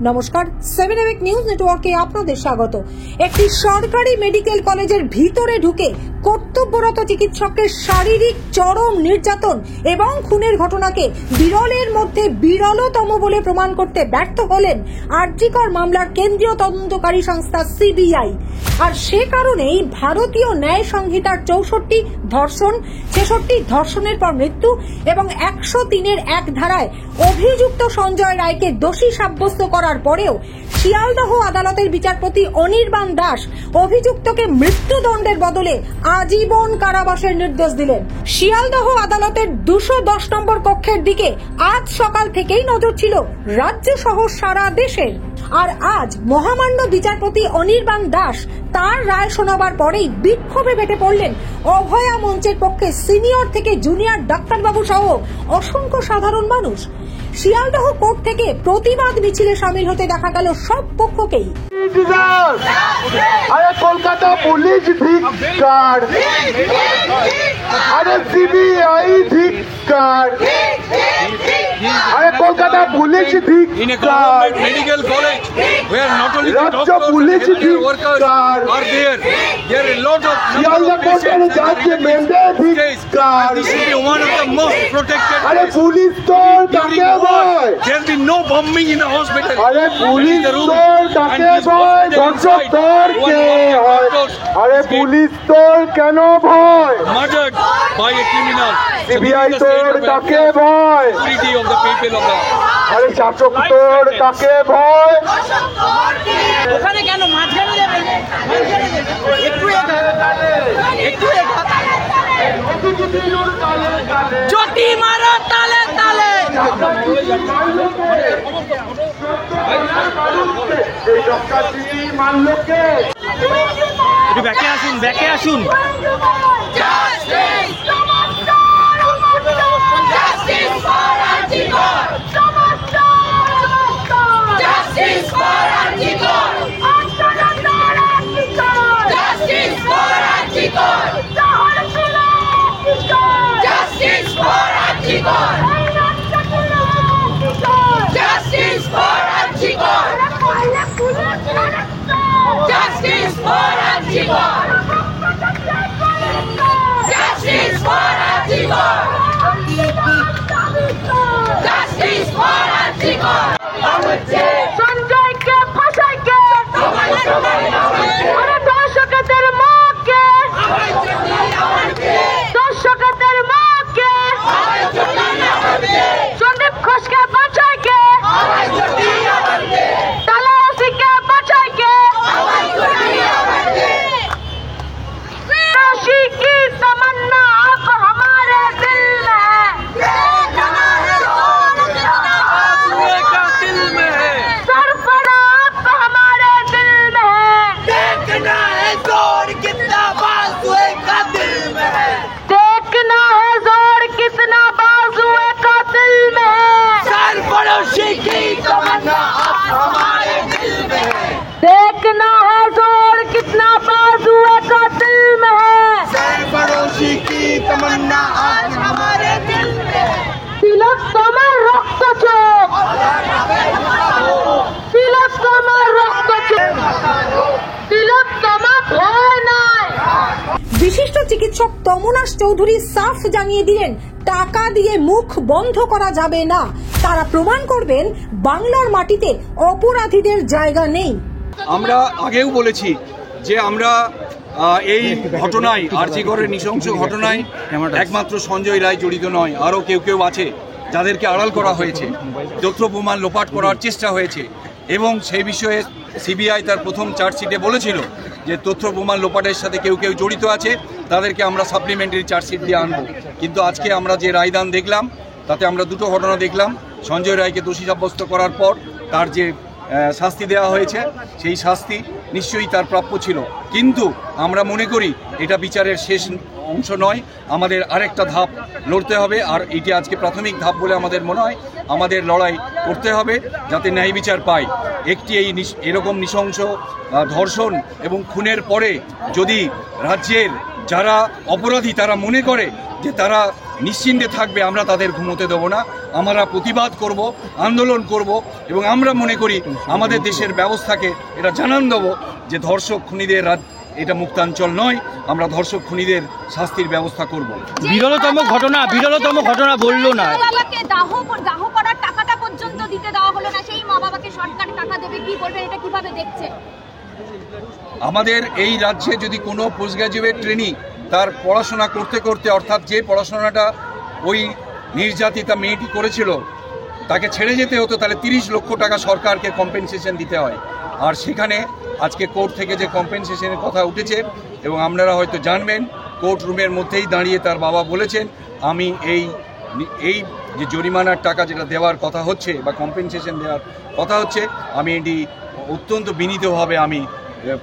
নমস্কার, 7 নিউজ নেটওয়ার্কে আপনাদের স্বাগত। একটি সরকারি মেডিকেল কলেজের ভিতরে ঢুকে কর্তব্যরত চিকিৎসককে শারীরিক চরম নির্যাতন এবং খুনের ঘটনাকে বিরলের মধ্যে বিরলতম বলে প্রমাণ করতে ব্যর্থ হলেন আরজিকর মামলার কেন্দ্রীয় তদন্তকারী সংস্থা সিবিআই। আর সে কারণেই ভারতীয় ন্যায় সংহিতার 64 ধর্ষণ, 66 ধর্ষণের পর মৃত্যু এবং 103-এর এক ধারায় অভিযুক্ত সঞ্জয় রায়কে দোষী সাব্যস্ত করার পরেও শিয়ালদহ আদালতের বিচারপতি অনির্বাণ দাস অভিযুক্তকে মৃত্যুদণ্ডের বদলে আজীবন কারাবাসের নির্দেশ দিলেন। শিয়ালদহ আদালতের 210 নম্বর কক্ষের দিকে আজ সকাল থেকেই নজর ছিল রাজ্য সহ সারা দেশের। আর আজ মহামান্য বিচারপতি অনির্বাণ দাস তার রায় শোনাবার পরেই বিক্ষোভে ফেটে পড়লেন অভয়া মঞ্চের পক্ষে সিনিয়র থেকে জুনিয়র ডাক্তারবাবু সহ অসংখ্য সাধারণ মানুষ। শিয়ালদহ কোর্ট থেকে প্রতিবাদ মিছিলে সামিল হতে দেখা গেল সব পক্ষকেই। আরে কলকাতা পুলিশ ধিক্কার, আরে সিবিআই ধিক্কার, আরে কলকাতা পুলিশ ধিক্কার, medical college where not only রাজ্য পুলিশ ধিক্কার, there are a lot of Sealdah কোর্টের জাজমেন্টে ধিক্কার। this should be one of the most protected আরে পুলিশ তো ডাকে ভয়, there will be no bombing in the hospital, আরে পুলিশ তো ডাকে ভয়, ধর্ষক তোর কে হয়, আরে পুলিশ তোর কেন ভয়, murdered by a criminal, CBI তোর ডাকে ভয়, security of the people of the আরে শাসক তোর ডাকে ভয়। ওখানে কেন মাঝখানে যাবে? একটু চটি মারো তালে তালে। একটু ব্যাকে আসুন, ব্যাকে আসুন। সঞ্জয়কে ফাঁসাইকে দর্শকদের মাকে, দর্শকদের মাকে, সন্দীপ ঘোষকে বাঁচাইকে, তালাওসিকে বাঁচাইকে, काशी की तमन्ना अब हमारे दिल में है, सरफरा अब हमारे दिल में है, देखना है जोर कितना बाजुए का दिल में है, देखना है जोर कितना बाजुए का दिल में है, सरफरोशी की तमन्ना अब हमारे दिल में है, देखना है जोर कितना बाजुए का दिल में है, सरफरोशी की तमन्ना आज हमारे दिल में है। तिलक তোমার রক্ত চোখ, তিলক তোমার রক্ত চোখ, তিলক তোমার ভয় নাই। বিশিষ্ট চিকিৎসক তমনাশ চৌধুরী সাফ জানিয়ে দিলেন টাকা দিয়ে মুখ বন্ধ করা যাবে না। তারা প্রমাণ করবেন বাংলার মাটিতে অপরাধীদের জায়গা নেই। আমরা আগেও বলেছি যে আমরা এই ঘটনায় আরজিকরের নৃশংস ঘটনায় একমাত্র সঞ্জয় রায় জড়িত নয়, আরও কেউ কেউ আছে যাদেরকে আড়াল করা হয়েছে, তথ্য প্রমাণ লোপাট করার চেষ্টা হয়েছে এবং সেই বিষয়ে সিবিআই তার প্রথম চার্জশিটে বলেছিল যে তথ্য প্রমাণ লোপাটের সাথে কেউ কেউ জড়িত আছে, তাদেরকে আমরা সাপ্লিমেন্টারি চার্জশিট দিয়ে আনবো। কিন্তু আজকে আমরা যে রায়দান দেখলাম তাতে আমরা দুটো ঘটনা দেখলাম। সঞ্জয় রায়কে দোষী সাব্যস্ত করার পর তার যে শাস্তি দেওয়া হয়েছে সেই শাস্তি নিশ্চয়ই তার প্রাপ্য ছিল, কিন্তু আমরা মনে করি এটা বিচারের শেষ অংশ নয়, আমাদের আরেকটা ধাপ লড়তে হবে। আর এটি আজকে প্রাথমিক ধাপ বলে আমাদের মনে হয়। আমাদের লড়াই করতে হবে যাতে ন্যায় বিচার পাই। একটি এরকম নৃশংস ধর্ষণ এবং খুনের পরে যদি রাজ্যের যারা অপরাধী তারা মনে করে যে তারা নিশ্চিন্তে থাকবে, আমরা তাদের ঘুমোতে দেবো না। আমরা প্রতিবাদ করব, আন্দোলন করব, এবং আমরা মনে করি আমাদের দেশের ব্যবস্থাকে এটা জানান দেবো যে ধর্ষক খুনিদের এটা মুক্তাঞ্চল নয়, আমরা ধর্ষক খুনিদের শাস্তির ব্যবস্থা করব। বিরলতম ঘটনা বললো না, বাবাকে দাহ করার টাকাটা পর্যন্ত দিতে দেওয়া হলো না, সেই মা বাবাকে সরকার টাকা দেবে, কি বলবেন, এটা কিভাবে দেখছে? আমাদের এই রাজ্যে যদি কোনো পোস্ট গ্রাজুয়েট ট্রেনি তার পড়াশোনা করতে করতে, অর্থাৎ যে পড়াশোনাটা ওই নির্যাতিতা মেয়েটি করেছিল, তাকে ছেড়ে যেতে হতো, তাহলে 30 লক্ষ টাকা সরকারকে কম্পেনসেশন দিতে হয়। আর সেখানে আজকে কোর্ট থেকে যে কম্পেনসেশনের কথা উঠেছে, এবং আপনারা হয়তো জানবেন, কোর্ট রুমের মধ্যেই দাঁড়িয়ে তার বাবা বলেছেন, আমি এই যে জরিমানার টাকা যেটা দেওয়ার কথা হচ্ছে বা কম্পেনসেশন দেওয়ার কথা হচ্ছে, আমি এটি অত্যন্ত বিনীতভাবে আমি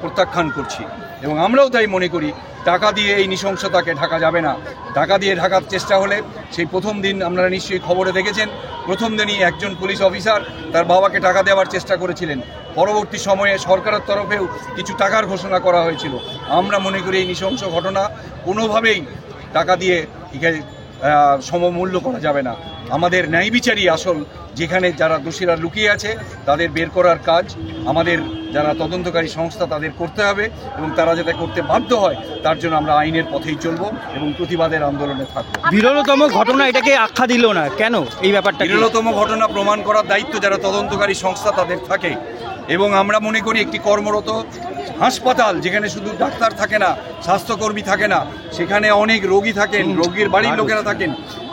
প্রত্যাখ্যান করছি। এবং আমরাও তাই মনে করি, টাকা দিয়ে এই নৃশংসতাকে ঢাকা যাবে না। টাকা দিয়ে ঢাকার চেষ্টা হলে, সেই প্রথম দিন আপনারা নিশ্চয়ই খবরে দেখেছেন, প্রথম দিনই একজন পুলিশ অফিসার তার বাবাকে টাকা দেওয়ার চেষ্টা করেছিলেন। পরবর্তী সময়ে সরকারের তরফেও কিছু টাকার ঘোষণা করা হয়েছিল। আমরা মনে করি এই নৃশংস ঘটনা কোনোভাবেই টাকা দিয়ে সমমূল্য করা যাবে না। আমাদের ন্যায় বিচারই আসল, যেখানে যারা দোষীরা লুকিয়ে আছে তাদের বের করার কাজ আমাদের যারা তদন্তকারী সংস্থা তাদের করতে হবে, এবং তারা যাতে করতে বাধ্য হয় তার জন্য আমরা আইনের পথেই চলব এবং প্রতিবাদের আন্দোলনে থাকব। বিরলতম ঘটনা এটাকে আখ্যা দিল না কেন? এই ব্যাপারটা বিরলতম ঘটনা প্রমাণ করার দায়িত্ব যারা তদন্তকারী সংস্থা তাদের থাকে, এবং আমরা মনে করি একটি কর্মরত হাসপাতাল, যেখানে শুধু ডাক্তার থাকে না, স্বাস্থ্যকর্মী থাকে না, সেখানে অনেক রোগী থাকেন, রোগীর বাড়ির লোকেরা থাকেন,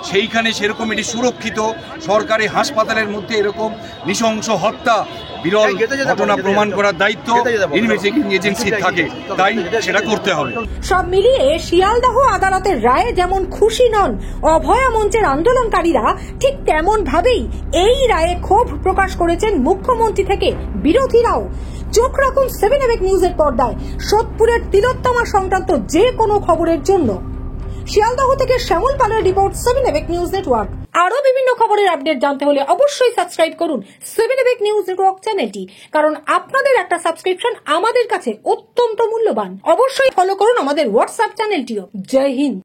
সেইখানে সেরকম এটি সুরক্ষিত সরকারি হাসপাতালের মধ্যে এরকম নৃশংস হত্যা বিরল ঘটনা প্রমাণ করার দায়িত্ব ইনভেস্টিগেটিং এজেন্সির থাকে, তাই সেটা করতে হবে। সব মিলিয়ে শিয়ালদহ আদালতের রায়ে যেমন খুশি নন অভয়া মঞ্চের আন্দোলনকারীরা, ঠিক তেমন ভাবেই এই রায়ে ক্ষোভ প্রকাশ করেছেন মুখ্যমন্ত্রী থেকে বিরোধীরাও। চোখ রাখুন 7 এবেক নিউজের পর্দায় সোদপুরের তিলোত্তমা সংক্রান্ত যে কোনো খবরের জন্য। শিয়ালদহ থেকে শ্যামল পালের রিপোর্ট, 7 এবেক নিউজ নেটওয়ার্ক। আরো বিভিন্ন খবরের আপডেট জানতে হলে অবশ্যই সাবস্ক্রাইব করুন 7 এবেক নিউজ নেটওয়ার্ক চ্যানেলটি, কারণ আপনাদের একটা সাবস্ক্রিপশন আমাদের কাছে অত্যন্ত মূল্যবান। অবশ্যই ফলো করুন আমাদের হোয়াটসঅ্যাপ চ্যানেলটিও। জয় হিন্দ।